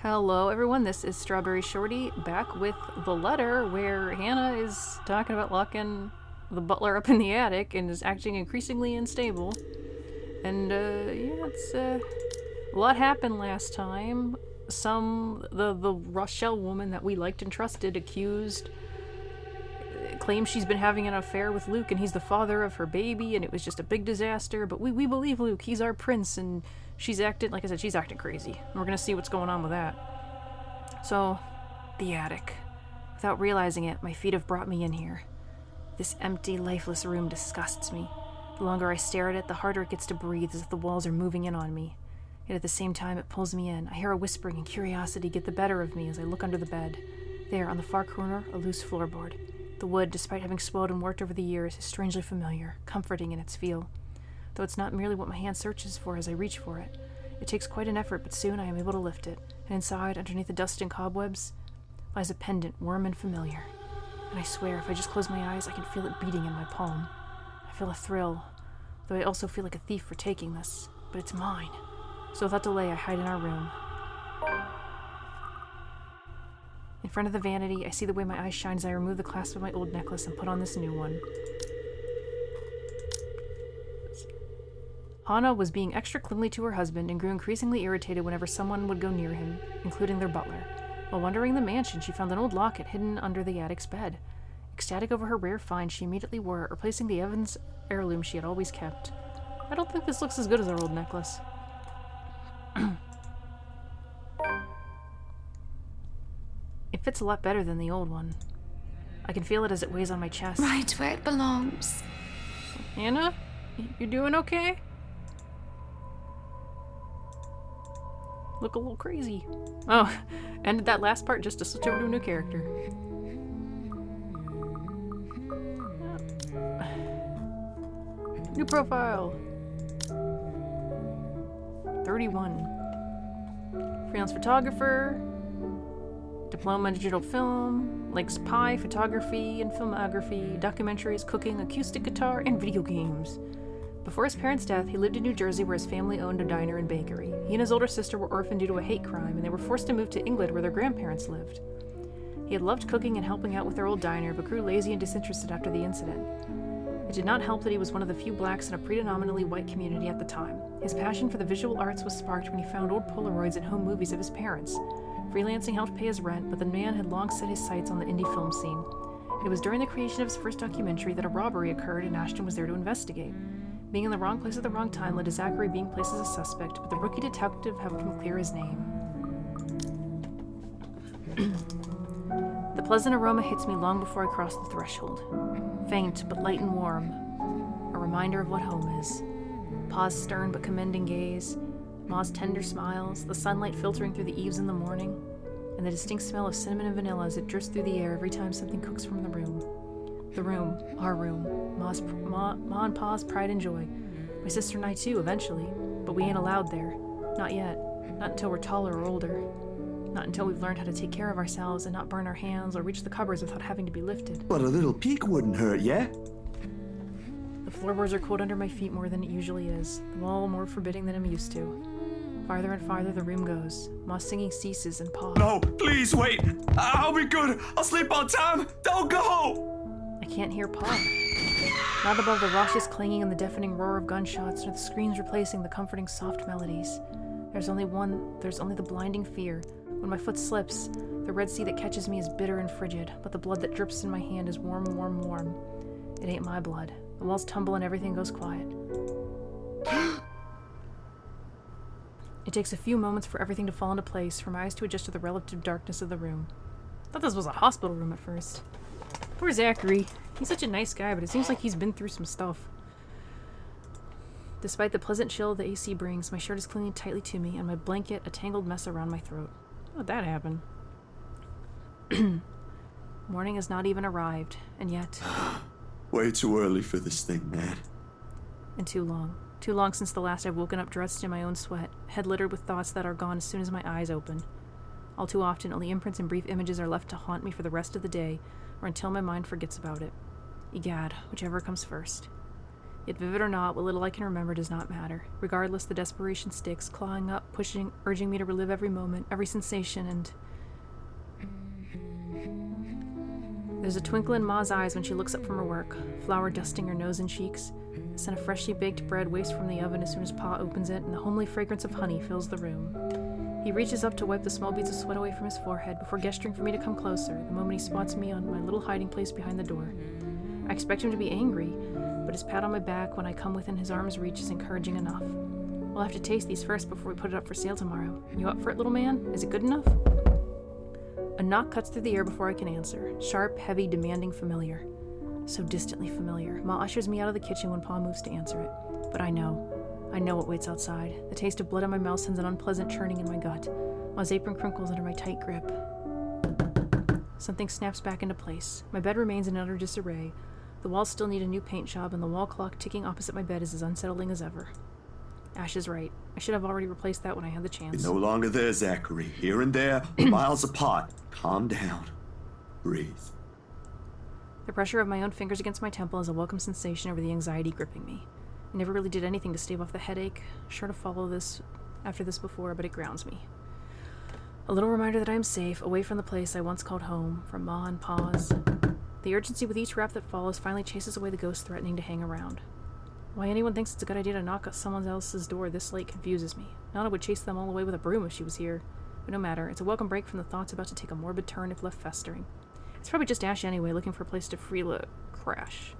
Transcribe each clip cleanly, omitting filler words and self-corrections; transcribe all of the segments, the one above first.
Hello everyone, this is StrawberryShorty back with the letter where Hannah is talking about locking the butler up in the attic and is acting increasingly unstable. And a lot happened last time. The Rochelle woman that we liked and trusted claims she's been having an affair with Luke and he's the father of her baby and it was just a big disaster, but we believe Luke, he's our prince, and she's acting crazy. And we're gonna see what's going on with that. So, the attic. Without realizing it, my feet have brought me in here. This empty, lifeless room disgusts me. The longer I stare at it, the harder it gets to breathe, as if the walls are moving in on me. Yet at the same time, it pulls me in. I hear a whispering and curiosity get the better of me as I look under the bed. There, on the far corner, a loose floorboard. The wood, despite having spoiled and warped over the years, is strangely familiar, comforting in its feel. Though it's not merely what my hand searches for as I reach for it. It takes quite an effort, but soon I am able to lift it, and inside, underneath the dust and cobwebs, lies a pendant, warm and familiar. And I swear, if I just close my eyes, I can feel it beating in my palm. I feel a thrill, though I also feel like a thief for taking this, but it's mine. So without delay, I hide in our room. In front of the vanity, I see the way my eyes shine as I remove the clasp of my old necklace and put on this new one. Hannah was being extra clingy to her husband and grew increasingly irritated whenever someone would go near him, including their butler. While wandering the mansion, she found an old locket hidden under the attic's bed. Ecstatic over her rare find, she immediately wore it, replacing the Evans heirloom she had always kept. I don't think this looks as good as our old necklace. It fits a lot better than the old one. I can feel it as it weighs on my chest. Right where it belongs. Anna? You doing okay? Look a little crazy. Oh, ended that last part just to switch over to a new character. New profile. 31. Freelance photographer. Diploma in digital film. Likes pie, photography, and filmography, documentaries, cooking, acoustic guitar, and video games. Before his parents' death, he lived in New Jersey where his family owned a diner and bakery. He and his older sister were orphaned due to a hate crime, and they were forced to move to England where their grandparents lived. He had loved cooking and helping out with their old diner, but grew lazy and disinterested after the incident. It did not help that he was one of the few blacks in a predominantly white community at the time. His passion for the visual arts was sparked when he found old Polaroids and home movies of his parents. Freelancing helped pay his rent, but the man had long set his sights on the indie film scene. It was during the creation of his first documentary that a robbery occurred and Ashton was there to investigate. Being in the wrong place at the wrong time led to Zachary being placed as a suspect, but the rookie detective helped him clear his name. The pleasant aroma hits me long before I cross the threshold. Faint, but light and warm. A reminder of what home is. Pa's stern but commending gaze, Ma's tender smiles, the sunlight filtering through the eaves in the morning, and the distinct smell of cinnamon and vanilla as it drifts through the air every time something cooks from the room. The room, our room, Ma and Pa's pride and joy. My sister and I too, eventually, but we ain't allowed there. Not yet. Not until we're taller or older. Not until we've learned how to take care of ourselves and not burn our hands or reach the cupboards without having to be lifted. But a little peek wouldn't hurt, yeah? The floorboards are cold under my feet more than it usually is, the wall more forbidding than I'm used to. Farther and farther the room goes. Ma's singing ceases and Pa. No, please wait. I'll be good. I'll sleep on time. Don't go. I can't hear Pa. Not above the raucous clanging and the deafening roar of gunshots, nor the screams replacing the comforting soft melodies. There's only the blinding fear. When my foot slips, the red sea that catches me is bitter and frigid, but the blood that drips in my hand is warm, warm, warm. It ain't my blood. The walls tumble and everything goes quiet. It takes a few moments for everything to fall into place, for my eyes to adjust to the relative darkness of the room. I thought this was a hospital room at first. Poor Zachary. He's such a nice guy, but it seems like he's been through some stuff. Despite the pleasant chill the AC brings, my shirt is clinging tightly to me, and my blanket a tangled mess around my throat. How'd that happen? Morning has not even arrived, and yet... Way too early for this thing, man. And too long. Too long since the last I've woken up dressed in my own sweat, head littered with thoughts that are gone as soon as my eyes open. All too often, only imprints and brief images are left to haunt me for the rest of the day, or until my mind forgets about it. Egad, whichever comes first. Yet vivid or not, what little I can remember does not matter. Regardless, the desperation sticks, clawing up, pushing, urging me to relive every moment, every sensation, and... There's a twinkle in Ma's eyes when she looks up from her work, flour dusting her nose and cheeks. The scent of freshly baked bread wafts from the oven as soon as Pa opens it, and the homely fragrance of honey fills the room. He reaches up to wipe the small beads of sweat away from his forehead before gesturing for me to come closer, the moment he spots me on my little hiding place behind the door. I expect him to be angry, but his pat on my back when I come within his arm's reach is encouraging enough. We'll have to taste these first before we put it up for sale tomorrow. You up for it, little man? Is it good enough? A knock cuts through the air before I can answer. Sharp, heavy, demanding, familiar. So distantly familiar. Ma ushers me out of the kitchen when Pa moves to answer it. But I know what waits outside. The taste of blood in my mouth sends an unpleasant churning in my gut. Ma's apron crinkles under my tight grip. Something snaps back into place. My bed remains in utter disarray. The walls still need a new paint job, and the wall clock ticking opposite my bed is as unsettling as ever. Ash is right. I should have already replaced that when I had the chance. You're no longer there, Zachary. Here and there, miles apart. Calm down. Breathe. The pressure of my own fingers against my temple is a welcome sensation over the anxiety gripping me. I never really did anything to stave off the headache. Sure to follow this after this before, but it grounds me. A little reminder that I am safe, away from the place I once called home, from Ma and Pa's. The urgency with each rap that follows finally chases away the ghost threatening to hang around. Why anyone thinks it's a good idea to knock at someone else's door this late confuses me. Nana would chase them all away with a broom if she was here. But no matter, it's a welcome break from the thoughts about to take a morbid turn if left festering. It's probably just Ash anyway, looking for a place to crash.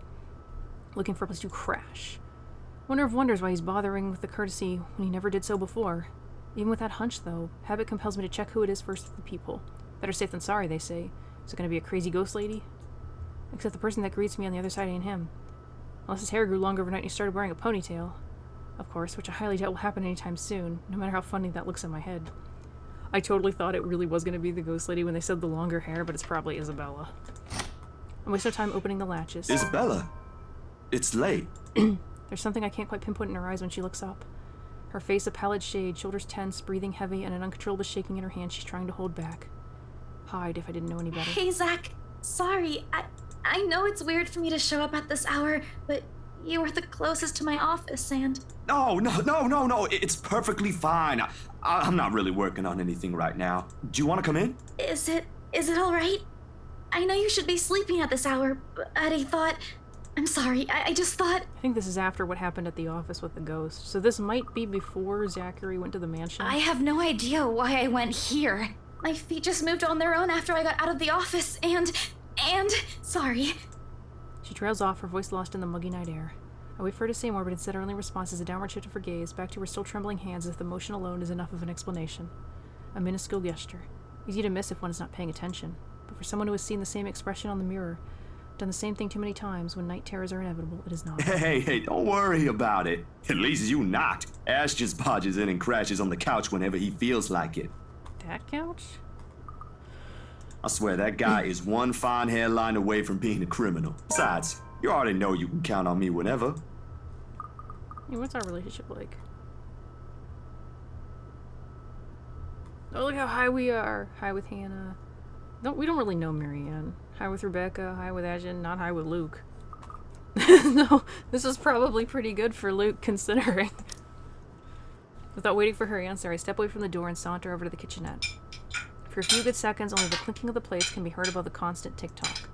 Wonder of wonders why he's bothering with the courtesy when he never did so before. Even with that hunch, though, habit compels me to check who it is first with the people. Better safe than sorry, they say. Is it going to be a crazy ghost lady? Except the person that greets me on the other side ain't him. Unless his hair grew longer overnight and he started wearing a ponytail. Of course, which I highly doubt will happen anytime soon, no matter how funny that looks in my head. I totally thought it really was going to be the ghost lady when they said the longer hair, but it's probably Isabella. I waste no time opening the latches. Isabella, it's late. There's something I can't quite pinpoint in her eyes when she looks up. Her face a pallid shade, shoulders tense, breathing heavy, and an uncontrollable shaking in her hand she's trying to hold back. Hide if I didn't know any better. Hey, Zach. Sorry. I know it's weird for me to show up at this hour, but you are the closest to my office, and... No. It's perfectly fine. I'm not really working on anything right now. Do you want to come in? Is it all right? I know you should be sleeping at this hour, but I thought... I'm sorry, I just thought... I think this is after what happened at the office with the ghost, so this might be before Zachary went to the mansion. I have no idea why I went here. My feet just moved on their own after I got out of the office, and... Sorry. She trails off, her voice lost in the muggy night air. I wait for her to say more, but instead her only response is a downward shift of her gaze, back to her still trembling hands as if the motion alone is enough of an explanation. A minuscule gesture. Easy to miss if one is not paying attention, but for someone who has seen the same expression on the mirror, done the same thing too many times when night terrors are inevitable, it is not. Hey, don't worry about it. At least you not. Ash just barges in and crashes on the couch whenever he feels like it. That couch? I swear that guy is one fine hairline away from being a criminal. Besides, you already know you can count on me whenever. Hey, what's our relationship like? Oh, look how high we are. High with Hannah. No, we don't really know Marianne. High with Rebecca, high with Ashton, not high with Luke. No, this is probably pretty good for Luke, considering. Without waiting for her answer, I step away from the door and saunter over to the kitchenette. For a few good seconds, only the clinking of the plates can be heard above the constant tick-tock.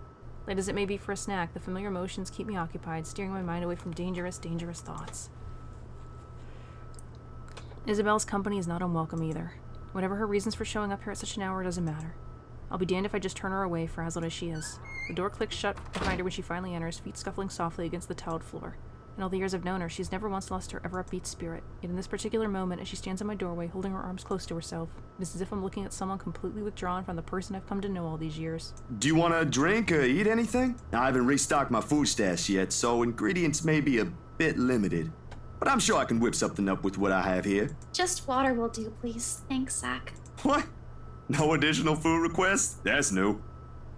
Late as it may be for a snack, the familiar motions keep me occupied, steering my mind away from dangerous thoughts. Isabel's company is not unwelcome either. Whatever her reasons for showing up here at such an hour doesn't matter. I'll be damned if I just turn her away, frazzled as she is. The door clicks shut behind her when she finally enters, feet scuffling softly against the tiled floor. In all the years I've known her, she's never once lost her ever upbeat spirit. Yet in this particular moment, as she stands in my doorway, holding her arms close to herself, it is as if I'm looking at someone completely withdrawn from the person I've come to know all these years. Do you want to drink or eat anything? I haven't restocked my food stash yet, so ingredients may be a bit limited. But I'm sure I can whip something up with what I have here. Just water will do, please. Thanks, Zach. What? No additional food requests? That's new.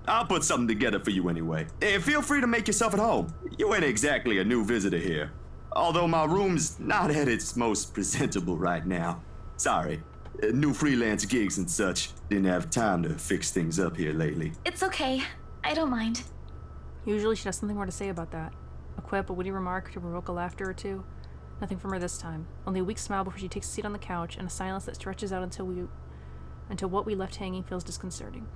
I'll put something together for you anyway. Feel free to make yourself at home. You ain't exactly a new visitor here. Although my room's not at its most presentable right now. Sorry. New freelance gigs and such. Didn't have time to fix things up here lately. It's okay. I don't mind. Usually she has something more to say about that. A quip, a witty remark to provoke a laughter or two. Nothing from her this time. Only a weak smile before she takes a seat on the couch, and a silence that stretches out until what we left hanging feels disconcerting.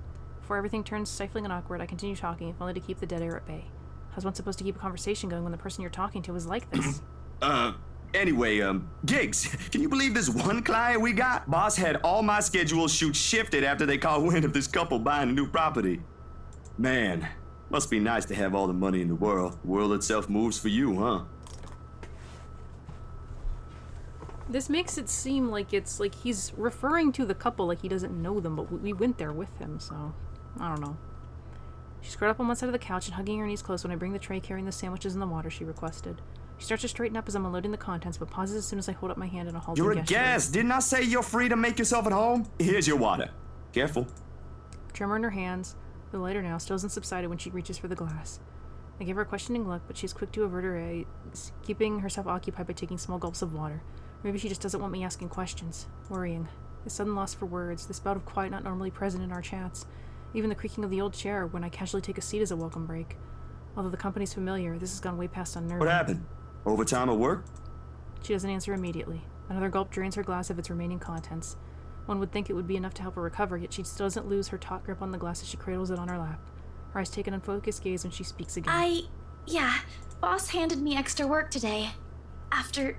Before everything turns stifling and awkward, I continue talking, if only to keep the dead air at bay. How's one supposed to keep a conversation going when the person you're talking to is like this? Anyway, Gigs, can you believe this one client we got? Boss had all my schedule shoots shifted after they caught wind of this couple buying a new property. Man, must be nice to have all the money in the world. The world itself moves for you, huh? This makes it seem like it's like he's referring to the couple like he doesn't know them, but we went there with him, so I don't know. She's curled up on one side of the couch and hugging her knees close when I bring the tray carrying the sandwiches and the water she requested. She starts to straighten up as I'm unloading the contents, but pauses as soon as I hold up my hand in a halting You're a gesture. guest. Didn't I say you're free to make yourself at home? Here's your water. Careful. Tremor in her hands, the lighter now, still hasn't subsided when she reaches for the glass. I give her a questioning look, but she's quick to avert her eyes, keeping herself occupied by taking small gulps of water. Maybe she just doesn't want me asking questions. Worrying. This sudden loss for words, this bout of quiet not normally present in our chats. Even the creaking of the old chair when I casually take a seat is a welcome break. Although the company's familiar, this has gone way past unnerving. What happened? Overtime at work? She doesn't answer immediately. Another gulp drains her glass of its remaining contents. One would think it would be enough to help her recover, yet she still doesn't lose her taut grip on the glass as she cradles it on her lap. Her eyes take an unfocused gaze when she speaks again. Yeah, boss handed me extra work today. After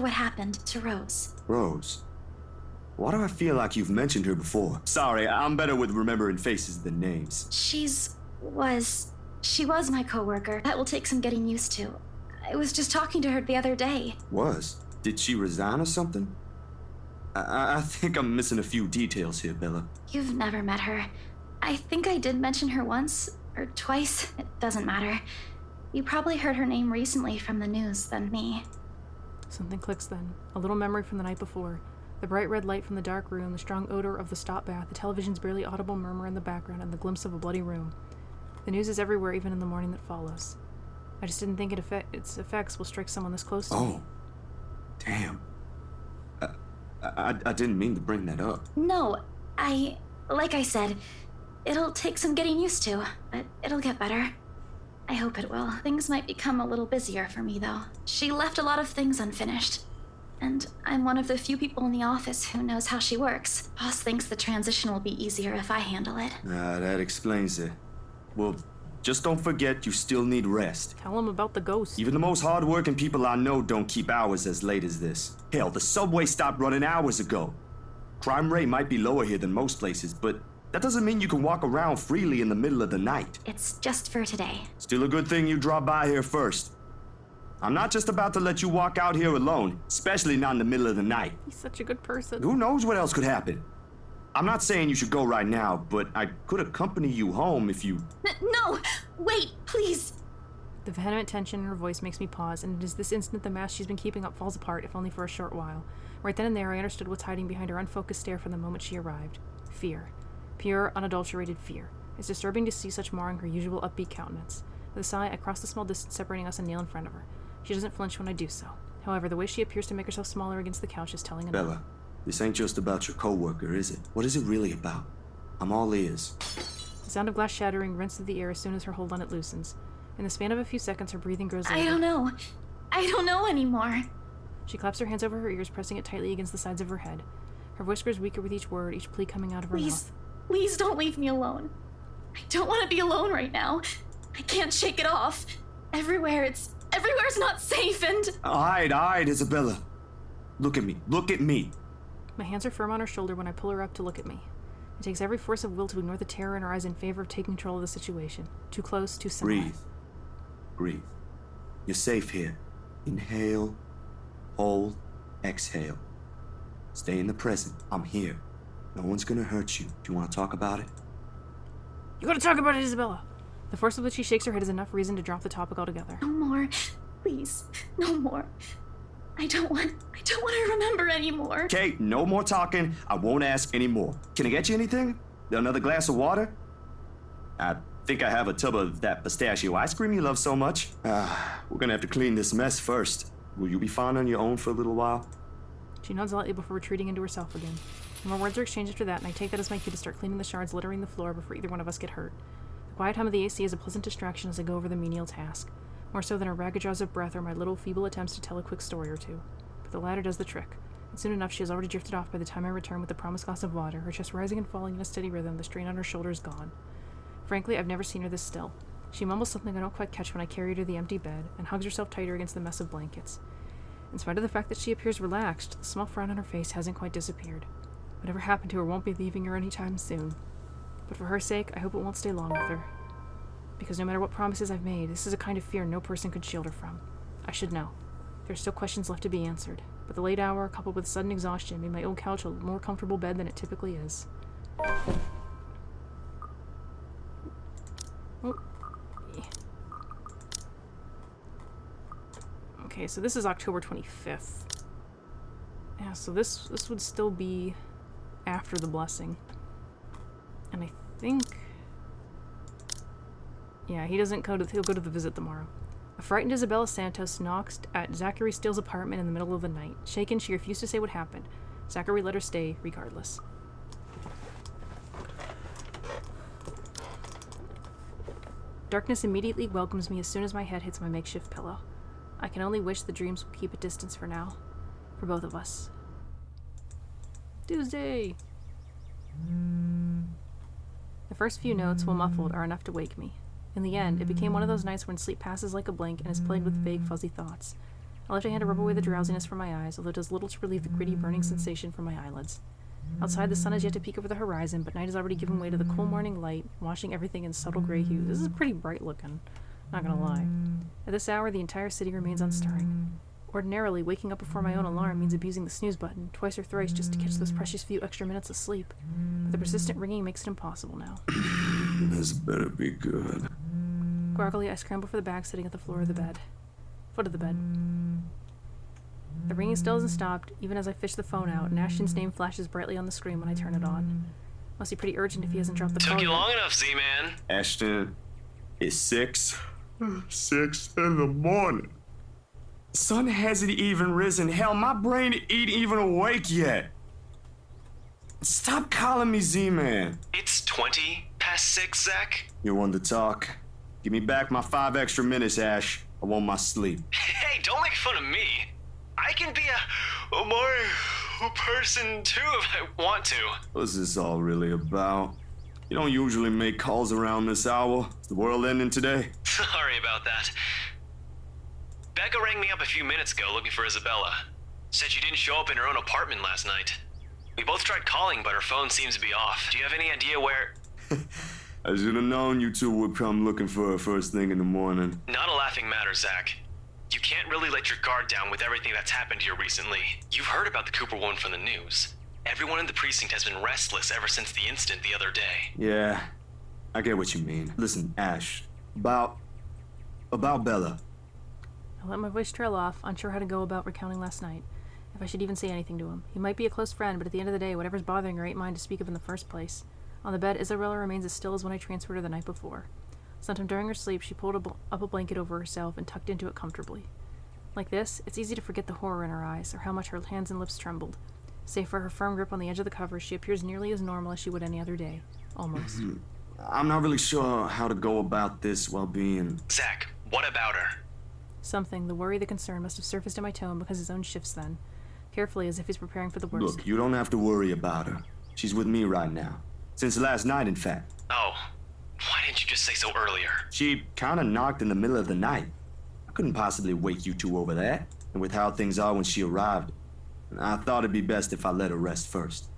what happened to Rose. Rose? Why do I feel like you've mentioned her before? Sorry, I'm better with remembering faces than names. She was my coworker. That will take some getting used to. I was just talking to her the other day. Was? Did she resign or something? I think I'm missing a few details here, Bella. You've never met her. I think I did mention her once or twice. It doesn't matter. You probably heard her name recently from the news than me. Something clicks then. A little memory from the night before. The bright red light from the dark room, the strong odor of the stop bath, the television's barely audible murmur in the background, and the glimpse of a bloody room. The news is everywhere, even in the morning that follows. I just didn't think its effects will strike someone this close to me. Oh. Damn. I didn't mean to bring that up. No, like I said, it'll take some getting used to, but it'll get better. I hope it will. Things might become a little busier for me, though. She left a lot of things unfinished. And I'm one of the few people in the office who knows how she works. Boss thinks the transition will be easier if I handle it. That explains it. Well, just don't forget you still need rest. Tell him about the ghost. Even the most hardworking people I know don't keep hours as late as this. Hell, the subway stopped running hours ago. Crime rate might be lower here than most places, but that doesn't mean you can walk around freely in the middle of the night. It's just for today. Still a good thing you dropped by here first. I'm not just about to let you walk out here alone, especially not in the middle of the night. He's such a good person. Who knows what else could happen? I'm not saying you should go right now, but I could accompany you home if you... No! Wait, please! The vehement tension in her voice makes me pause, and it is this instant the mask she's been keeping up falls apart, if only for a short while. Right then and there, I understood what's hiding behind her unfocused stare from the moment she arrived. Fear. Pure, unadulterated fear. It's disturbing to see such marring her usual upbeat countenance. With a sigh, I cross the small distance separating us and kneel in front of her. She doesn't flinch when I do so. However, the way she appears to make herself smaller against the couch is telling enough. Bella, this ain't just about your coworker, is it? What is it really about? I'm all ears. The sound of glass shattering rents through the air as soon as her hold on it loosens. In the span of a few seconds, her breathing grows labored. I don't know anymore. She claps her hands over her ears, pressing it tightly against the sides of her head. Her voice grows weaker with each word, each plea coming out of her mouth. Please don't leave me alone. I don't want to be alone right now. I can't shake it off. Everywhere's not safe and... All right, Isabella. Look at me. My hands are firm on her shoulder when I pull her up to look at me. It takes every force of will to ignore the terror in her eyes in favor of taking control of the situation. Too close, too similar. Breathe. You're safe here. Inhale, hold, exhale. Stay in the present. I'm here. No one's gonna hurt you. Do you want to talk about it? You gotta talk about it, Isabella! The force with which she shakes her head is enough reason to drop the topic altogether. No more. Please. No more. I don't want to remember anymore. Okay, no more talking. I won't ask anymore. Can I get you anything? Another glass of water? I think I have a tub of that pistachio ice cream you love so much. We're gonna have to clean this mess first. Will you be fine on your own for a little while? She nods lightly before retreating into herself again. More words are exchanged after that, and I take that as my cue to start cleaning the shards littering the floor before either one of us get hurt. The quiet hum of the AC is a pleasant distraction as I go over the menial task. more so than her ragged jaws of breath or my little feeble attempts to tell a quick story or two. But the latter does the trick, and soon enough she has already drifted off by the time I return with the promised glass of water, her chest rising and falling in a steady rhythm, the strain on her shoulders gone. Frankly, I've never seen her this still. She mumbles something I don't quite catch when I carry her to the empty bed, and hugs herself tighter against the mess of blankets. In spite of the fact that she appears relaxed, the small frown on her face hasn't quite disappeared. Whatever happened to her won't be leaving her anytime soon. But for her sake, I hope it won't stay long with her. Because no matter what promises I've made, this is a kind of fear no person could shield her from. I should know. There are still questions left to be answered, but the late hour, coupled with sudden exhaustion, made my own couch a more comfortable bed than it typically is. Okay, so this is October 25th. Yeah, so this would still be after the blessing. And I think... yeah, he'll go to the visit tomorrow. A frightened Isabella Santos knocks at Zachary Steele's apartment in the middle of the night. Shaken, she refused to say what happened. Zachary let her stay, regardless. Darkness immediately welcomes me as soon as my head hits my makeshift pillow. I can only wish the dreams will keep a distance for now. For both of us. Tuesday! The first few notes, while muffled, are enough to wake me. In the end, it became one of those nights when sleep passes like a blink and is plagued with vague, fuzzy thoughts. I left a hand to rub away the drowsiness from my eyes, although it does little to relieve the gritty, burning sensation from my eyelids. Outside, the sun has yet to peek over the horizon, but night has already given way to the cool morning light, washing everything in subtle gray hues. This is pretty bright looking, not gonna lie. At this hour, the entire city remains unstirring. Ordinarily, waking up before my own alarm means abusing the snooze button twice or thrice just to catch those precious few extra minutes of sleep. But the persistent ringing makes it impossible now. This better be good. Groggily, I scramble for the bag sitting at the foot of the bed. The ringing still hasn't stopped, even as I fish the phone out, and Ashton's name flashes brightly on the screen when I turn it on. Must be pretty urgent if he hasn't dropped the call Took you yet. long enough, Z-Man. Ashton, it's 6 in the morning. Sun hasn't even risen. Hell, my brain ain't even awake yet. Stop calling me Z-Man. It's 20 past 6, Zach. You want to talk? Give me back my 5 extra minutes, Ash. I want my sleep. Hey, don't make fun of me. I can be a more person too if I want to. What's this all really about? You don't usually make calls around this hour. Is the world ending today? Sorry about that. Becca rang me up a few minutes ago looking for Isabella. Said she didn't show up in her own apartment last night. We both tried calling, but her phone seems to be off. Do you have any idea where... I should have known you two would come looking for her first thing in the morning. Not a laughing matter, Zach. You can't really let your guard down with everything that's happened here recently. You've heard about the Cooper woman from the news. Everyone in the precinct has been restless ever since the incident the other day. Yeah, I get what you mean. Listen, Ash, about Bella. I let my voice trail off, unsure how to go about recounting last night. If I should even say anything to him. He might be a close friend, but at the end of the day, whatever's bothering her ain't mine to speak of in the first place. On the bed, Isabella remains as still as when I transferred her the night before. Sometime during her sleep, she pulled up a blanket over herself and tucked into it comfortably. Like this, it's easy to forget the horror in her eyes, or how much her hands and lips trembled. Save for her firm grip on the edge of the covers, she appears nearly as normal as she would any other day. Almost. I'm not really sure how to go about this while being... Zach, what about her? Something, the worry, the concern, must have surfaced in my tone because his own shifts then. Carefully, as if he's preparing for the worst. Look, you don't have to worry about her. She's with me right now. Since last night, in fact. Oh, why didn't you just say so earlier? She kinda knocked in the middle of the night. I couldn't possibly wake you two over that. And with how things are when she arrived, I thought it'd be best if I let her rest first.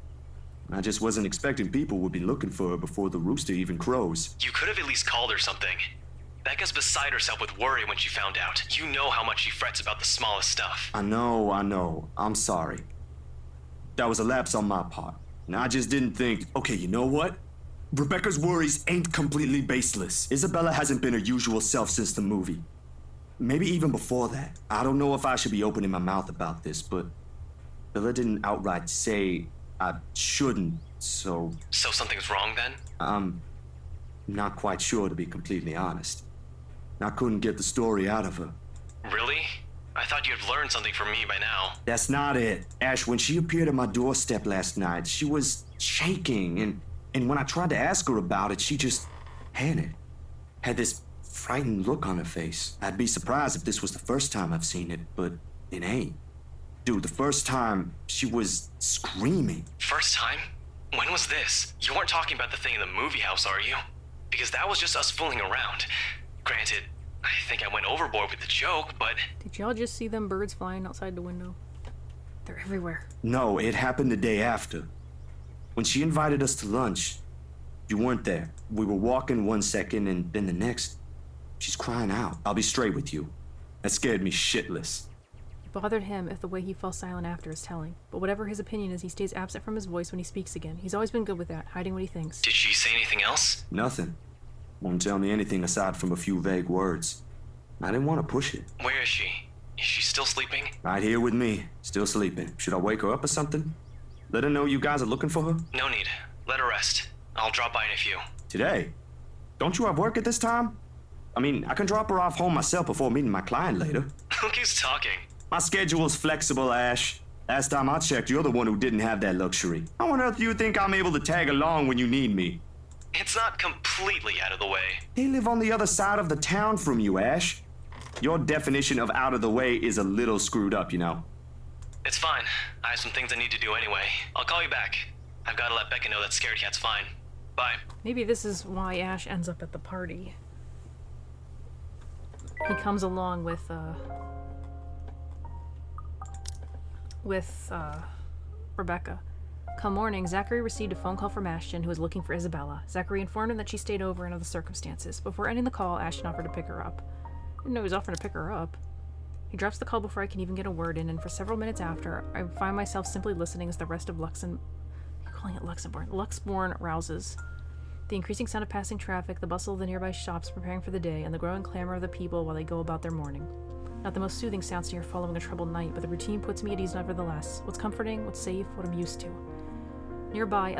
I just wasn't expecting people would be looking for her before the rooster even crows. You could have at least called her something. Becca's beside herself with worry when she found out. You know how much she frets about the smallest stuff. I know. I'm sorry. That was a lapse on my part. And I just didn't think, okay, you know what? Rebecca's worries ain't completely baseless. Isabella hasn't been her usual self since the movie. Maybe even before that. I don't know if I should be opening my mouth about this, but Bella didn't outright say I shouldn't, so... So something's wrong then? I'm not quite sure, to be completely honest. I couldn't get the story out of her. Really? I thought you'd learned something from me by now. That's not it. Ash, when she appeared at my doorstep last night, she was shaking, and when I tried to ask her about it, she just panicked. Had this frightened look on her face. I'd be surprised if this was the first time I've seen it, but it ain't. Dude, the first time, she was screaming. First time? When was this? You weren't talking about the thing in the movie house, are you? Because that was just us fooling around. Granted, I think I went overboard with the joke, but... Did y'all just see them birds flying outside the window? They're everywhere. No, it happened the day after. When she invited us to lunch, you weren't there. We were walking 1 second, and then the next, she's crying out. I'll be straight with you. That scared me shitless. It bothered him if the way he fell silent after is telling. But whatever his opinion is, he stays absent from his voice when he speaks again. He's always been good with that, hiding what he thinks. Did she say anything else? Nothing. Won't tell me anything aside from a few vague words. I didn't want to push it. Where is she? Is she still sleeping? Right here with me, still sleeping. Should I wake her up or something? Let her know you guys are looking for her? No need. Let her rest. I'll drop by in a few. Today? Don't you have work at this time? I mean, I can drop her off home myself before meeting my client later. Look who's talking. My schedule's flexible, Ash. Last time I checked, you're the one who didn't have that luxury. How on earth do you think I'm able to tag along when you need me? It's not completely out of the way. They live on the other side of the town from you, Ash. Your definition of out of the way is a little screwed up, you know. It's fine. I have some things I need to do anyway. I'll call you back. I've got to let Becca know that Scared Cat's fine. Bye. Maybe this is why Ash ends up at the party. He comes along with Rebecca. Come morning, Zachary received a phone call from Ashton, who was looking for Isabella. Zachary informed him that she stayed over in other circumstances. Before ending the call, Ashton offered to pick her up. I didn't know he was offering to pick her up. He drops the call before I can even get a word in, and for several minutes after, I find myself simply listening as the rest of Luxbourne rouses. The increasing sound of passing traffic, the bustle of the nearby shops preparing for the day, and the growing clamor of the people while they go about their morning. Not the most soothing sounds to hear following a troubled night, but the routine puts me at ease nevertheless. What's comforting, what's safe, what I'm used to. Nearby,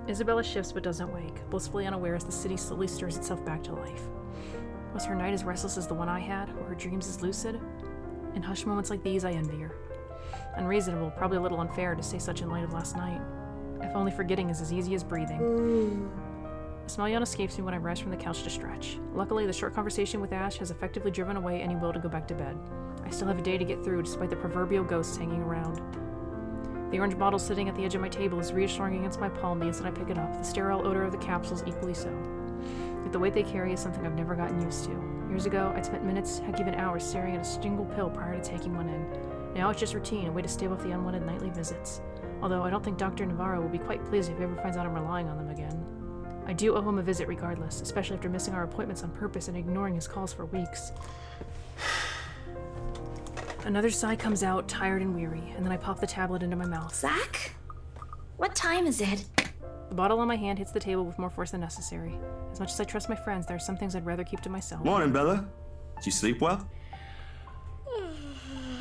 Isabella shifts but doesn't wake, blissfully unaware as the city slowly stirs itself back to life. Was her night as restless as the one I had, or her dreams as lucid? In hushed moments like these, I envy her. Unreasonable, probably a little unfair to say such in light of last night. If only forgetting is as easy as breathing. A small yawn escapes me when I rise from the couch to stretch. Luckily, the short conversation with Ash has effectively driven away any will to go back to bed. I still have a day to get through, despite the proverbial ghosts hanging around. The orange bottle sitting at the edge of my table is reassuring against my palm the instant I pick it up, the sterile odor of the capsules equally so. Yet the weight they carry is something I've never gotten used to. Years ago, I'd spent minutes, heck even hours, staring at a single pill prior to taking one in. Now it's just routine, a way to stave off the unwanted nightly visits. Although I don't think Dr. Navarro will be quite pleased if he ever finds out I'm relying on them again. I do owe him a visit regardless, especially after missing our appointments on purpose and ignoring his calls for weeks. Another sigh comes out, tired and weary, and then I pop the tablet into my mouth. Zach? What time is it? The bottle on my hand hits the table with more force than necessary. As much as I trust my friends, there are some things I'd rather keep to myself. Morning, Bella. Did you sleep well?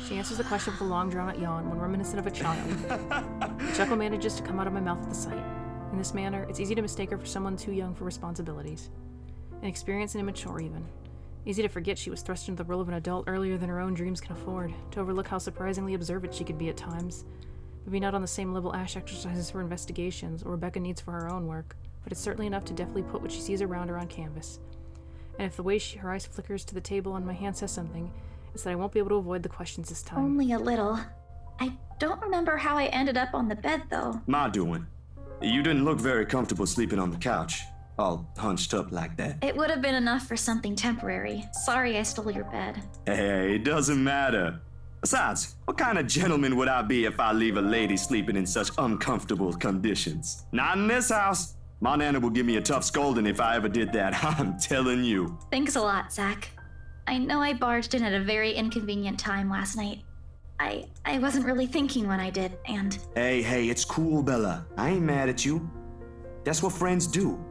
She answers the question with a long, drawn-out yawn, one reminiscent of a child. The chuckle manages to come out of my mouth at the sight. In this manner, it's easy to mistake her for someone too young for responsibilities. Inexperienced and immature, even. Easy to forget she was thrust into the role of an adult earlier than her own dreams can afford, to overlook how surprisingly observant she could be at times. Maybe not on the same level Ash exercises for investigations, or Rebecca needs for her own work, but it's certainly enough to deftly put what she sees around her on canvas. And if the way her eyes flickers to the table on my hand says something, it's that I won't be able to avoid the questions this time. Only a little. I don't remember how I ended up on the bed, though. My doing. You didn't look very comfortable sleeping on the couch, all hunched up like that. It would have been enough for something temporary. Sorry I stole your bed. Hey, it doesn't matter. Besides, what kind of gentleman would I be if I leave a lady sleeping in such uncomfortable conditions? Not in this house. My nana will give me a tough scolding if I ever did that, I'm telling you. Thanks a lot, Zach. I know I barged in at a very inconvenient time last night. I wasn't really thinking when I did, and... Hey, it's cool, Bella. I ain't mad at you. That's what friends do.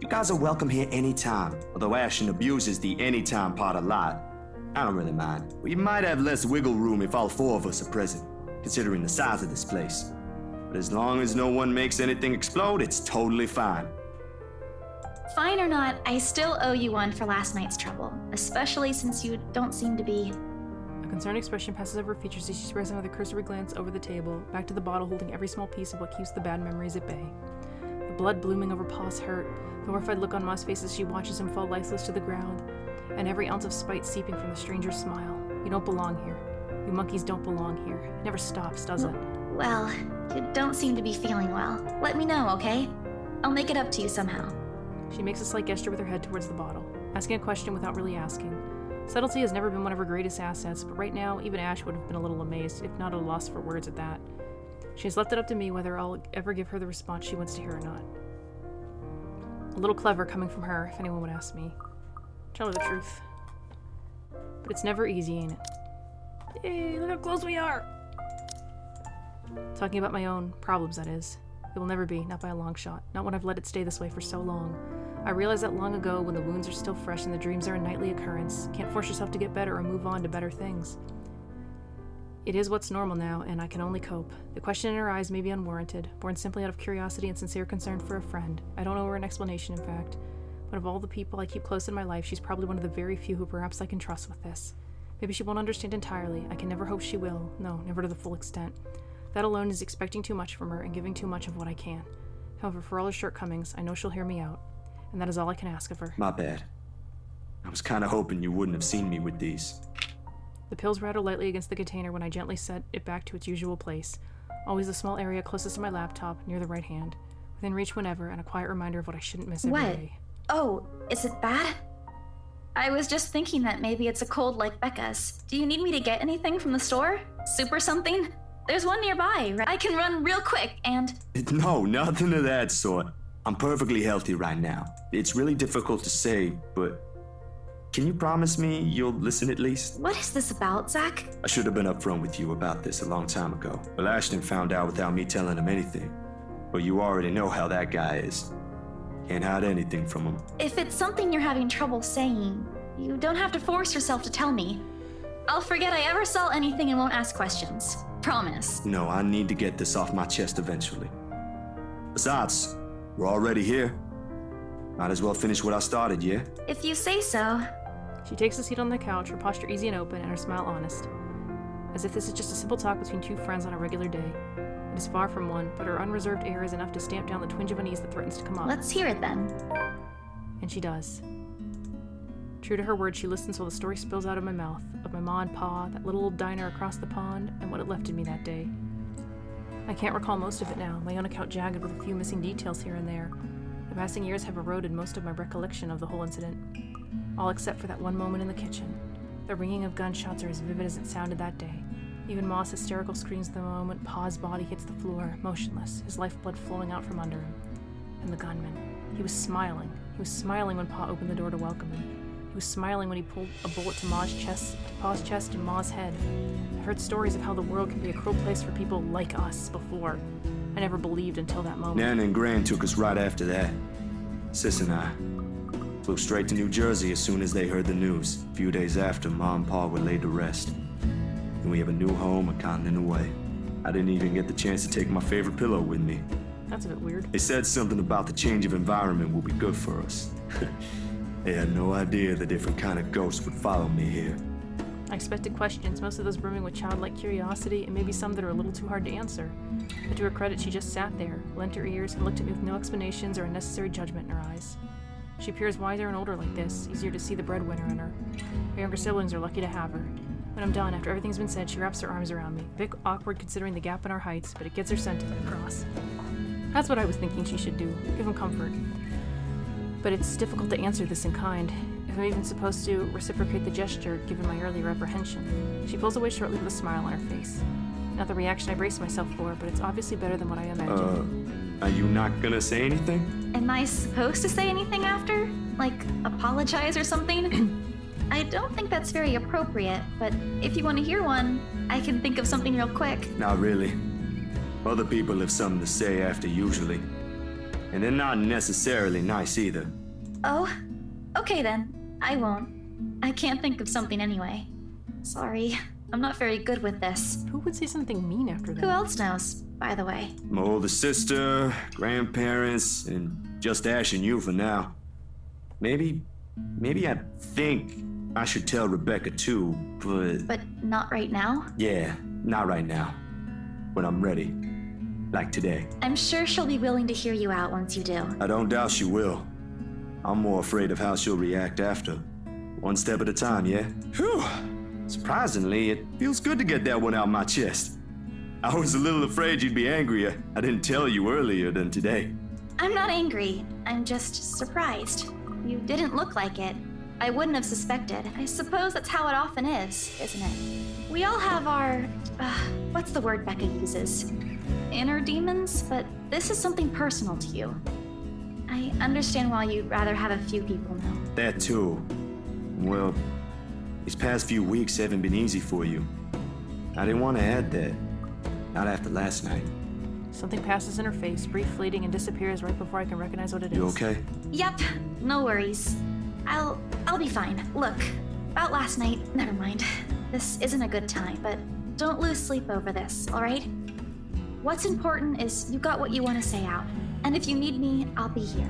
You guys are welcome here anytime, although Ashton abuses the anytime part a lot. I don't really mind. We might have less wiggle room if all four of us are present, considering the size of this place. But as long as no one makes anything explode, it's totally fine. Fine or not, I still owe you one for last night's trouble, especially since you don't seem to be... A concerned expression passes over her features as she spreads another cursory glance over the table, back to the bottle holding every small piece of what keeps the bad memories at bay. The blood blooming over Pa's hurt, the horrified look on Ma's face as she watches him fall lifeless to the ground. and every ounce of spite seeping from the stranger's smile. You don't belong here. You monkeys don't belong here. It never stops, does it? Well, you don't seem to be feeling well. Let me know, okay? I'll make it up to you somehow. She makes a slight gesture with her head towards the bottle, asking a question without really asking. Subtlety has never been one of her greatest assets, but right now, even Ash would have been a little amazed, if not at a loss for words at that. She has left it up to me whether I'll ever give her the response she wants to hear or not. A little clever coming from her, if anyone would ask me. Tell her the truth. But it's never easy, ain't it? Yay, look how close we are! Talking about my own problems, that is. It will never be, not by a long shot. Not when I've let it stay this way for so long. I realized that long ago when the wounds are still fresh and the dreams are a nightly occurrence. Can't force yourself to get better or move on to better things. It is what's normal now, and I can only cope. The question in her eyes may be unwarranted, born simply out of curiosity and sincere concern for a friend. I don't owe her an explanation, in fact. But of all the people I keep close in my life, she's probably one of the very few who perhaps I can trust with this. Maybe she won't understand entirely. I can never hope she will. No, never to the full extent. That alone is expecting too much from her and giving too much of what I can. However, for all her shortcomings, I know she'll hear me out. And that is all I can ask of her. My bad. I was kind of hoping you wouldn't have seen me with these. The pills rattle lightly against the container when I gently set it back to its usual place. Always the small area closest to my laptop, near the right hand. Within reach whenever, and a quiet reminder of what I shouldn't miss every day. Oh, is it bad? I was just thinking that maybe it's a cold like Becca's. Do you need me to get anything from the store? Soup or something? There's one nearby, right? I can run real quick and... No, nothing of that sort. I'm perfectly healthy right now. It's really difficult to say, but... Can you promise me you'll listen at least? What is this about, Zach? I should have been upfront with you about this a long time ago. But Ashton found out without me telling him anything. But you already know how that guy is. Can't hide anything from him. If it's something you're having trouble saying, you don't have to force yourself to tell me. I'll forget I ever saw anything and won't ask questions. Promise. No, I need to get this off my chest eventually. Besides, we're already here. Might as well finish what I started, yeah? If you say so. She takes a seat on the couch, her posture easy and open, and her smile honest. As if this is just a simple talk between two friends on a regular day. It is far from one, but her unreserved air is enough to stamp down the twinge of unease that threatens to come up. Let's hear it then. And she does. True to her word, she listens while the story spills out of my mouth, of my ma and pa, that little old diner across the pond, and what it left in me that day. I can't recall most of it now, my own account jagged with a few missing details here and there. The passing years have eroded most of my recollection of the whole incident. All except for that one moment in the kitchen. The ringing of gunshots are as vivid as it sounded that day. Even Ma's hysterical screams the moment Pa's body hits the floor, motionless, his lifeblood flowing out from under him. And the gunman. He was smiling. He was smiling when Pa opened the door to welcome him. He was smiling when he pulled a bullet to Pa's chest and Ma's head. I heard stories of how the world can be a cruel place for people like us before. I never believed until that moment. Nan and Gran took us right after that. Sis and I flew straight to New Jersey as soon as they heard the news. A few days after, Ma and Pa were laid to rest. And we have a new home a continent away. I didn't even get the chance to take my favorite pillow with me. That's a bit weird. They said something about the change of environment will be good for us. They had no idea the different kind of ghosts would follow me here. I expected questions, most of those brimming with childlike curiosity, and maybe some that are a little too hard to answer. But to her credit, she just sat there, lent her ears, and looked at me with no explanations or unnecessary judgment in her eyes. She appears wiser and older like this, easier to see the breadwinner in her. Her younger siblings are lucky to have her. When I'm done, after everything's been said, she wraps her arms around me. A bit awkward considering the gap in our heights, but it gets her sentiment across. That's what I was thinking she should do, give him comfort. But it's difficult to answer this in kind, if I'm even supposed to reciprocate the gesture given my earlier apprehension. She pulls away shortly with a smile on her face. Not the reaction I braced myself for, but it's obviously better than what I imagined. Are you not gonna say anything? Am I supposed to say anything after? Like, apologize or something? I don't think that's very appropriate, but if you want to hear one, I can think of something real quick. Not really. Other people have something to say after usually. And they're not necessarily nice either. Oh? Okay then. I won't. I can't think of something anyway. Sorry. I'm not very good with this. Who would say something mean after that? Who else knows, by the way? My older sister, grandparents, and just Ash and you for now. Maybe I think I should tell Rebecca too, but... But not right now? Yeah, not right now. When I'm ready. Like today. I'm sure she'll be willing to hear you out once you do. I don't doubt she will. I'm more afraid of how she'll react after. One step at a time, yeah? Whew. Surprisingly, it feels good to get that one out of my chest. I was a little afraid you'd be angrier. I didn't tell you earlier than today. I'm not angry. I'm just surprised. You didn't look like it. I wouldn't have suspected. I suppose that's how it often is, isn't it? We all have our, what's the word Becca uses? Inner demons, but this is something personal to you. I understand why you'd rather have a few people know. That too. Well, these past few weeks haven't been easy for you. I didn't want to add that. Not after last night. Something passes in her face, brief fleeting, and disappears right before I can recognize what it is. You okay? Yep, no worries. I'll be fine. Look, about last night, never mind. This isn't a good time, but don't lose sleep over this, alright? What's important is you got what you want to say out. And if you need me, I'll be here.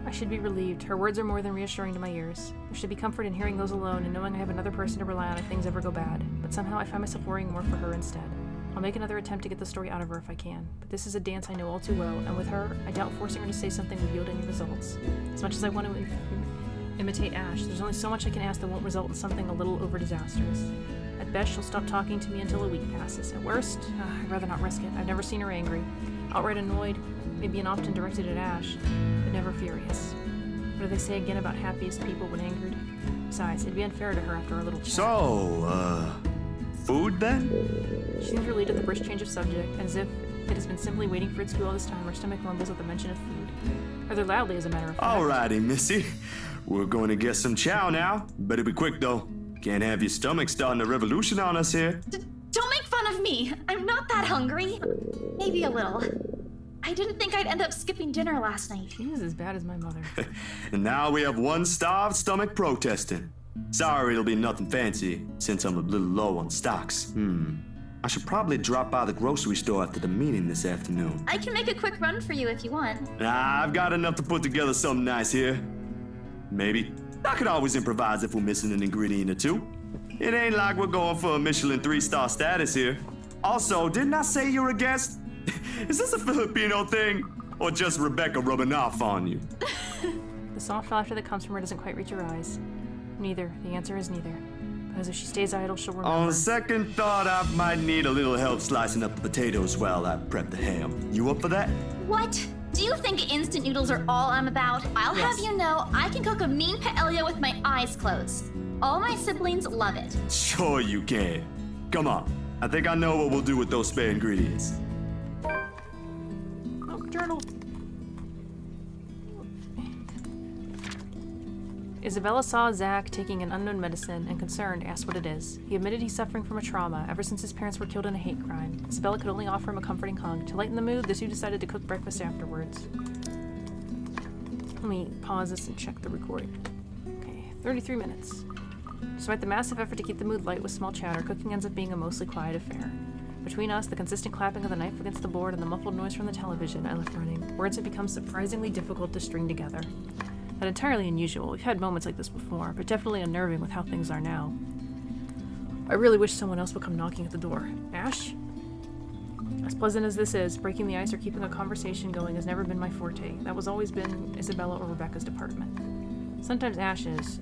I should be relieved. Her words are more than reassuring to my ears. There should be comfort in hearing those alone and knowing I have another person to rely on if things ever go bad. But somehow I find myself worrying more for her instead. I'll make another attempt to get the story out of her if I can, but this is a dance I know all too well, and with her, I doubt forcing her to say something would yield any results. As much as I want to imitate Ash, there's only so much I can ask that won't result in something a little over-disastrous. At best, she'll stop talking to me until a week passes. At worst, I'd rather not risk it. I've never seen her angry. Outright annoyed, maybe and often directed at Ash, but never furious. What do they say again about happiest people when angered? Besides, it'd be unfair to her after our little chat. So, food then? She seems relieved at the brisk change of subject, as if it has been simply waiting for its cue all this time. Her stomach rumbles at the mention of food. Rather loudly, as a matter of fact. Alrighty, Missy. We're going to get some chow now. Better be quick, though. Can't have your stomach starting a revolution on us here. Don't make fun of me. I'm not that hungry. Maybe a little. I didn't think I'd end up skipping dinner last night. She was as bad as my mother. And now we have one starved stomach protesting. Sorry, it'll be nothing fancy, since I'm a little low on stocks. I should probably drop by the grocery store after the meeting this afternoon. I can make a quick run for you if you want. Nah, I've got enough to put together something nice here. Maybe. I could always improvise if we're missing an ingredient or two. It ain't like we're going for a Michelin 3-star status here. Also, didn't I say you're a guest? Is this a Filipino thing? Or just Rebecca rubbing off on you? The soft laughter that comes from her doesn't quite reach her eyes. Neither. The answer is neither. Because if she stays idle, she'll remember. On second thought, I might need a little help slicing up the potatoes while I prep the ham. You up for that? What? Do you think instant noodles are all I'm about? I'll have you know, I can cook a mean paella with my eyes closed. All my siblings love it. Sure you can. Come on. I think I know what we'll do with those spare ingredients. Oh, journal. Isabella saw Zach taking an unknown medicine and, concerned, asked what it is. He admitted he's suffering from a trauma ever since his parents were killed in a hate crime. Isabella could only offer him a comforting hug. To lighten the mood, the two decided to cook breakfast afterwards. Let me pause this and check the recording. Okay, 33 minutes. Despite the massive effort to keep the mood light with small chatter, cooking ends up being a mostly quiet affair. Between us, the consistent clapping of the knife against the board and the muffled noise from the television I left running, words have become surprisingly difficult to string together. Not entirely unusual. We've had moments like this before, but definitely unnerving with how things are now. I really wish someone else would come knocking at the door. Ash? As pleasant as this is, breaking the ice or keeping a conversation going has never been my forte. That was always been Isabella or Rebecca's department. Sometimes Ash is,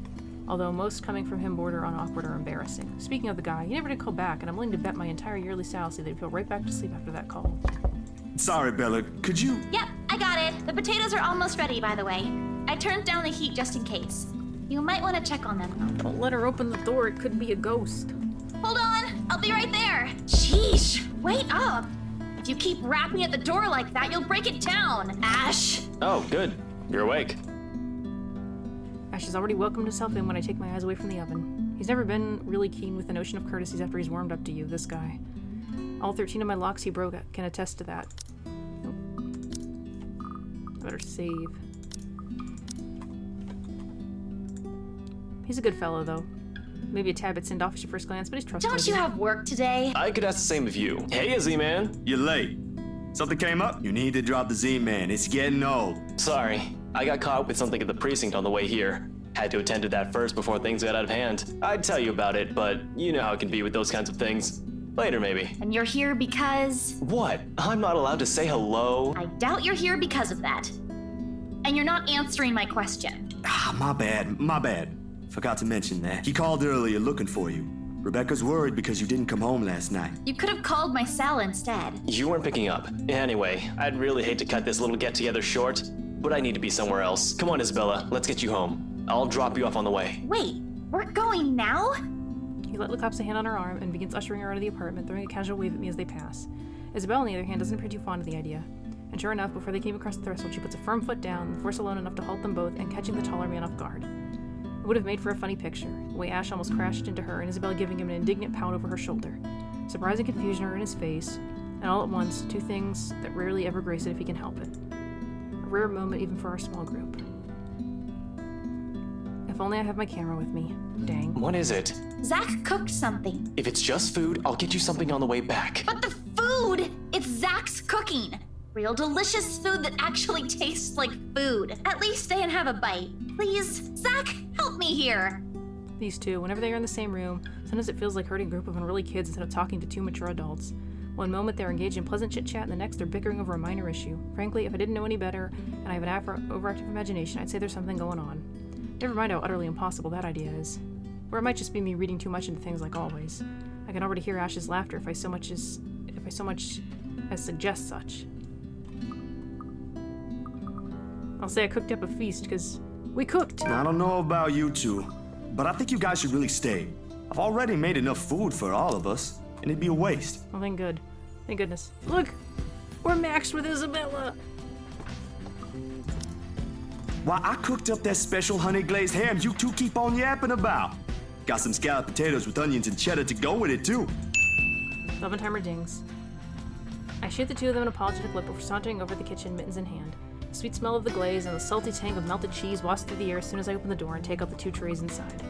although most coming from him border on awkward or embarrassing. Speaking of the guy, he never did call back, and I'm willing to bet my entire yearly salary that he'd go right back to sleep after that call. Sorry, Bella. Could you... Yep, I got it. The potatoes are almost ready, by the way. I turned down the heat just in case. You might want to check on them, though. Don't let her open the door. It could be a ghost. Hold on. I'll be right there. Sheesh. Wait up. If you keep rapping at the door like that, you'll break it down. Ash. Oh, good. You're awake. Ash has already welcomed himself in when I take my eyes away from the oven. He's never been really keen with the notion of courtesies after he's warmed up to you, this guy. All 13 of my locks he broke can attest to that. Nope. I better save. He's a good fellow, though. Maybe a tad bit standoffish at first glance, but he's trustworthy. Don't you have work today? I could ask the same of you. Hey, Z-Man. You're late. Something came up? You need to drop the Z-Man. It's getting old. Sorry. I got caught with something at the precinct on the way here. Had to attend to that first before things got out of hand. I'd tell you about it, but you know how it can be with those kinds of things. Later, maybe. And you're here because... What? I'm not allowed to say hello? I doubt you're here because of that. And you're not answering my question. Ah, my bad. Forgot to mention that. He called earlier looking for you. Rebecca's worried because you didn't come home last night. You could have called my cell instead. You weren't picking up. Anyway, I'd really hate to cut this little get-together short, but I need to be somewhere else. Come on, Isabella, let's get you home. I'll drop you off on the way. Wait, we're going now? He lightly claps a hand on her arm and begins ushering her out of the apartment, throwing a casual wave at me as they pass. Isabella, on the other hand, doesn't appear too fond of the idea. And sure enough, before they came across the threshold, she puts a firm foot down, the force alone enough to halt them both and catching the taller man off guard. It would have made for a funny picture, the way Ash almost crashed into her and Isabella giving him an indignant pout over her shoulder. Surprising confusion in his face, and all at once, two things that rarely ever grace it if he can help it. A rare moment even for our small group. If only I have my camera with me. Dang. What is it? Zach cooked something. If it's just food, I'll get you something on the way back. But the food! It's Zach's cooking! Real delicious food that actually tastes like food. At least stay and have a bite. Please, Zach, help me here. These two, whenever they are in the same room, sometimes it feels like herding a group of unruly kids instead of talking to two mature adults. One moment they're engaged in pleasant chit-chat, and the next they're bickering over a minor issue. Frankly, if I didn't know any better, and I have an overactive imagination, I'd say there's something going on. Never mind how utterly impossible that idea is. Or it might just be me reading too much into things like always. I can already hear Ash's laughter if I so much as suggest such. I'll say I cooked up a feast, because we cooked! I don't know about you two, but I think you guys should really stay. I've already made enough food for all of us, and it'd be a waste. Well, thank good. Thank goodness. Look! We're maxed with Isabella! Why, I cooked up that special honey glazed ham you two keep on yapping about. Got some scalloped potatoes with onions and cheddar to go with it, too. The oven timer dings. I shoot the two of them an apologetic look before sauntering over the kitchen, mittens in hand. The sweet smell of the glaze and the salty tang of melted cheese wafts through the air as soon as I open the door and take out the two trays inside.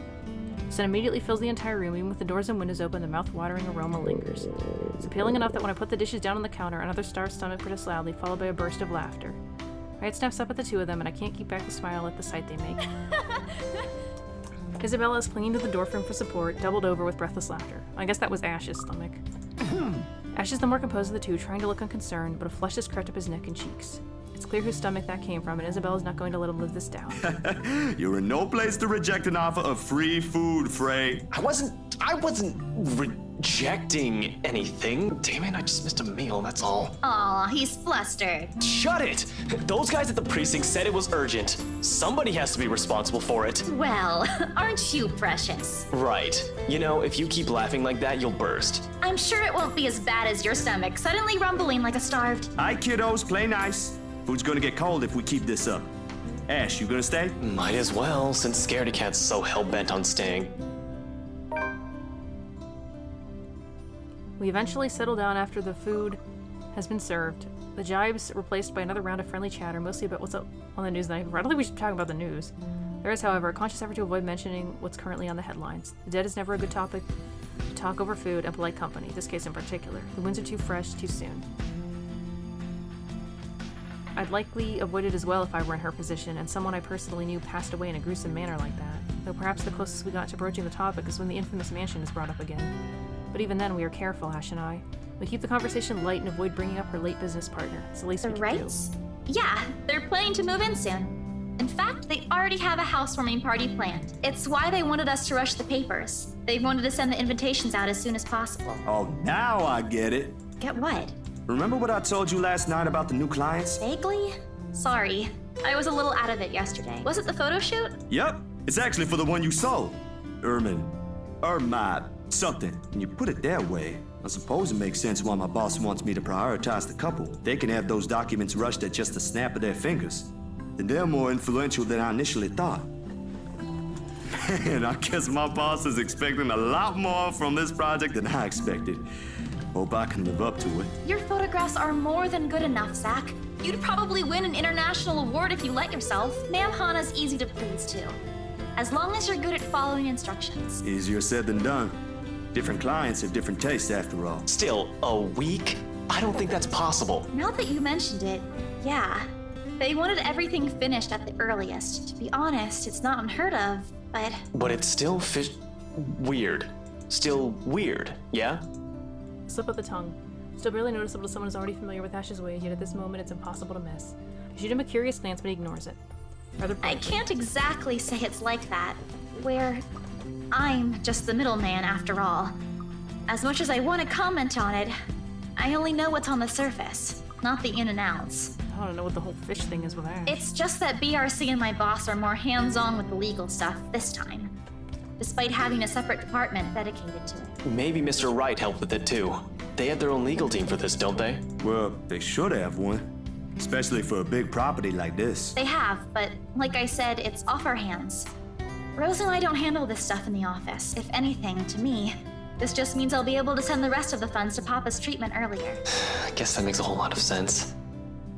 The scent immediately fills the entire room, even with the doors and windows open, the mouth-watering aroma lingers. It's appealing enough that when I put the dishes down on the counter, another starved stomach protests loudly, followed by a burst of laughter. Riot snaps up at the two of them, and I can't keep back the smile at the sight they make. Isabella is clinging to the doorframe for support, doubled over with breathless laughter. I guess that was Ash's stomach. Ash is the more composed of the two, trying to look unconcerned, but a flush has crept up his neck and cheeks. It's clear whose stomach that came from, and Isabella's not going to let him live this down. You're in no place to reject an offer of free food, Frey. I wasn't rejecting anything. Damn it, I just missed a meal, that's all. Aw, he's flustered. Shut it! Those guys at the precinct said it was urgent. Somebody has to be responsible for it. Well, aren't you precious? Right. You know, if you keep laughing like that, you'll burst. I'm sure it won't be as bad as your stomach suddenly rumbling like a starved. Aye, kiddos, play nice. Food's gonna get cold if we keep this up. Ash, you gonna stay? Might as well, since Scaredy Cat's so hell-bent on staying. We eventually settle down after the food has been served. The jibes replaced by another round of friendly chatter, mostly about what's up on the news. I don't think we should talk about the news. There is, however, a conscious effort to avoid mentioning what's currently on the headlines. The dead is never a good topic to talk over food and polite company, this case in particular. The wounds are too fresh, too soon. I'd likely avoid it as well if I were in her position, and someone I personally knew passed away in a gruesome manner like that. Though perhaps the closest we got to broaching the topic is when the infamous mansion is brought up again. But even then, we are careful, Ash and I. We keep the conversation light and avoid bringing up her late business partner. It's the least we can do. Rights? Yeah, they're planning to move in soon. In fact, they already have a housewarming party planned. It's why they wanted us to rush the papers. They wanted to send the invitations out as soon as possible. Oh, now I get it. Get what? Remember what I told you last night about the new clients? Vaguely? Sorry. I was a little out of it yesterday. Was it the photo shoot? Yep. It's actually for the one you sold. Something. When you put it that way, I suppose it makes sense why my boss wants me to prioritize the couple. They can have those documents rushed at just a snap of their fingers. And they're more influential than I initially thought. Man, I guess my boss is expecting a lot more from this project than I expected. Hope I can live up to it. Your photographs are more than good enough, Zach. You'd probably win an international award if you let yourself. Ma'am Hana's easy to please too. As long as you're good at following instructions. Easier said than done. Different clients have different tastes after all. Still, a week? I don't think that's possible. Now that you mentioned it, yeah. They wanted everything finished at the earliest. To be honest, it's not unheard of, but... But it's still weird. Still weird, yeah? Slip of the tongue. Still barely noticeable to someone who's already familiar with Ash's ways, yet at this moment it's impossible to miss. I shoot him a curious glance, but he ignores it. I can't exactly say it's like that. where I'm just the middleman after all. As much as I want to comment on it, I only know what's on the surface, not the in and outs. I don't know what the whole fish thing is with Ash. It's just that BRC and my boss are more hands-on with the legal stuff this time, despite having a separate department dedicated to it. Maybe Mr. Wright helped with it too. They have their own legal team for this, don't they? Well, they should have one. Especially for a big property like this. They have, but like I said, it's off our hands. Rose and I don't handle this stuff in the office. If anything, to me, this just means I'll be able to send the rest of the funds to Papa's treatment earlier. I guess that makes a whole lot of sense.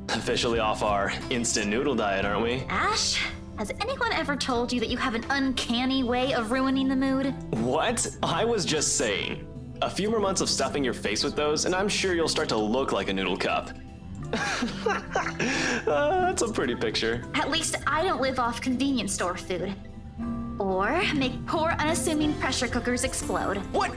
Officially off our instant noodle diet, aren't we? Ash, has anyone ever told you that you have an uncanny way of ruining the mood? What? I was just saying. A few more months of stuffing your face with those, and I'm sure you'll start to look like a noodle cup. That's a pretty picture. At least I don't live off convenience store food. Or make poor, unassuming pressure cookers explode. What?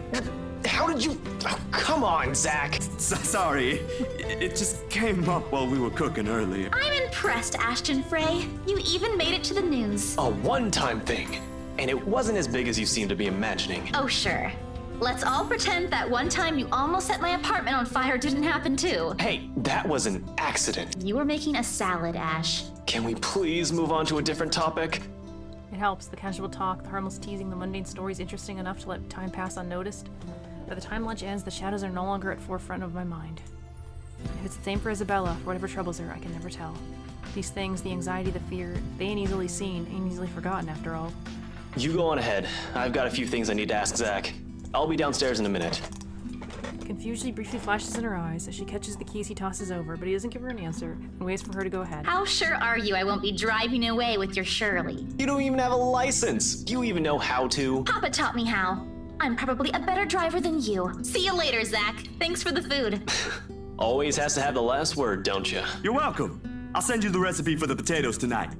How did you... Oh, come on, Zach. Sorry, it just came up while we were cooking earlier. I'm impressed, Ashton Frey. You even made it to the news. A one-time thing. And it wasn't as big as you seem to be imagining. Oh, sure. Let's all pretend that one time you almost set my apartment on fire didn't happen too. Hey, that was an accident. You were making a salad, Ash. Can we please move on to a different topic? It helps. The casual talk, the harmless teasing, the mundane stories interesting enough to let time pass unnoticed. By the time lunch ends, the shadows are no longer at forefront of my mind. If it's the same for Isabella, for whatever troubles her, I can never tell. These things, the anxiety, the fear, they ain't easily seen, ain't easily forgotten after all. You go on ahead. I've got a few things I need to ask Zach. I'll be downstairs in a minute. Confusion briefly flashes in her eyes as she catches the keys he tosses over, but he doesn't give her an answer and waits for her to go ahead. How sure are you I won't be driving away with your Shirley? You don't even have a license. Do you even know how to? Papa taught me how. I'm probably a better driver than you. See you later, Zach. Thanks for the food. Always has to have the last word, don't you? You're welcome. I'll send you the recipe for the potatoes tonight.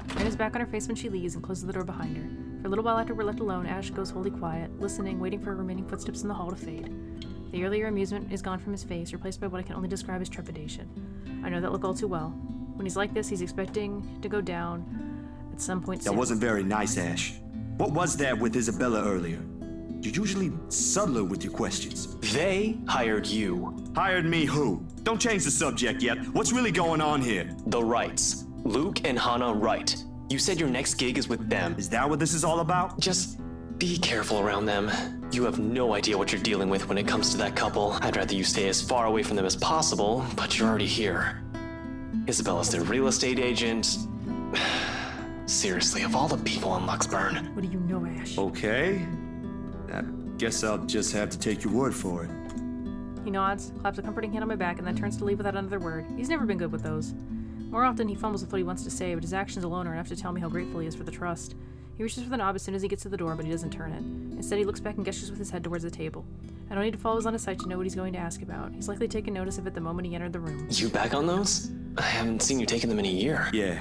Grin is back on her face when she leaves and closes the door behind her. For a little while after we're left alone, Ash goes wholly quiet, listening, waiting for her remaining footsteps in the hall to fade. The earlier amusement is gone from his face, replaced by what I can only describe as trepidation. I know that look all too well. When he's like this, he's expecting to go down at some point soon. That wasn't very nice, Ash. What was that with Isabella earlier? You're usually subtler with your questions. They hired you. Hired me who? Don't change the subject yet. What's really going on here? The Wrights. Luke and Hannah Wright. You said your next gig is with them. Is that what this is all about? Just be careful around them. You have no idea what you're dealing with when it comes to that couple. I'd rather you stay as far away from them as possible, but you're already here. Isabella's their real estate agent. Seriously, of all the people in Luxburn. What do you know, Ash? Okay. I guess I'll just have to take your word for it. He nods, claps a comforting hand on my back, and then turns to leave without another word. He's never been good with those. More often, he fumbles with what he wants to say, but his actions alone are enough to tell me how grateful he is for the trust. He reaches for the knob as soon as he gets to the door, but he doesn't turn it. Instead, he looks back and gestures with his head towards the table. I don't need to follow his line of sight to know what he's going to ask about. He's likely taken notice of it the moment he entered the room. You back on those? I haven't seen you taking them in a year. Yeah,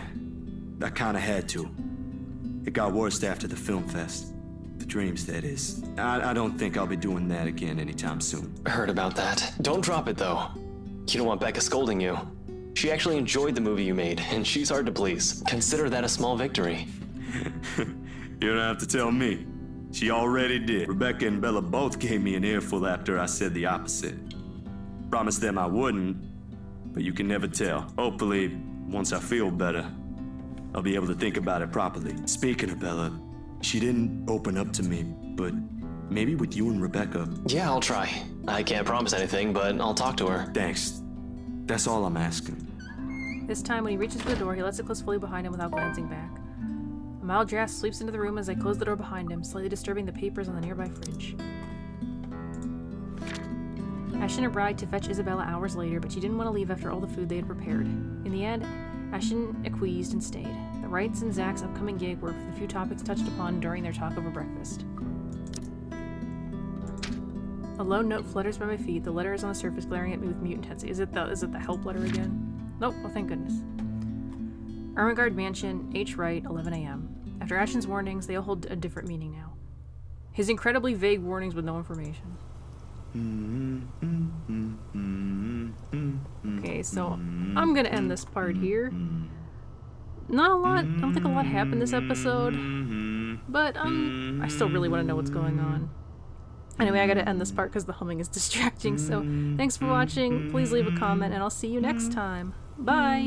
I kinda had to. It got worse after the film fest. The dreams, that is. I don't think I'll be doing that again anytime soon. Heard about that. Don't drop it, though. You don't want Becca scolding you. She actually enjoyed the movie you made, and she's hard to please. Consider that a small victory. You don't have to tell me. She already did. Rebecca and Bella both gave me an earful after I said the opposite. Promised them I wouldn't, but you can never tell. Hopefully, once I feel better, I'll be able to think about it properly. Speaking of Bella, she didn't open up to me, but maybe with you and Rebecca. Yeah, I'll try. I can't promise anything, but I'll talk to her. Thanks. That's all I'm asking. This time, when he reaches for the door, he lets it close fully behind him without glancing back. A mild draft sweeps into the room as I close the door behind him, slightly disturbing the papers on the nearby fridge. Ashton arrived to fetch Isabella hours later, but she didn't want to leave after all the food they had prepared. In the end, Ashton acquiesced and stayed. The Wrights and Zach's upcoming gig were the few topics touched upon during their talk over breakfast. A lone note flutters by my feet. The letter is on the surface, glaring at me with mute intensity. Is it the help letter again? Nope. Oh, thank goodness. Ermengarde Mansion, H. Wright, 11 a.m. After Ashton's warnings, they all hold a different meaning now. His incredibly vague warnings with no information. Okay, so I'm gonna end this part here. not a lot. I don't think a lot happened this episode. But, I still really want to know what's going on. Anyway, I gotta end this part because the humming is distracting. So, thanks for watching. Please leave a comment, and I'll see you next time. Bye!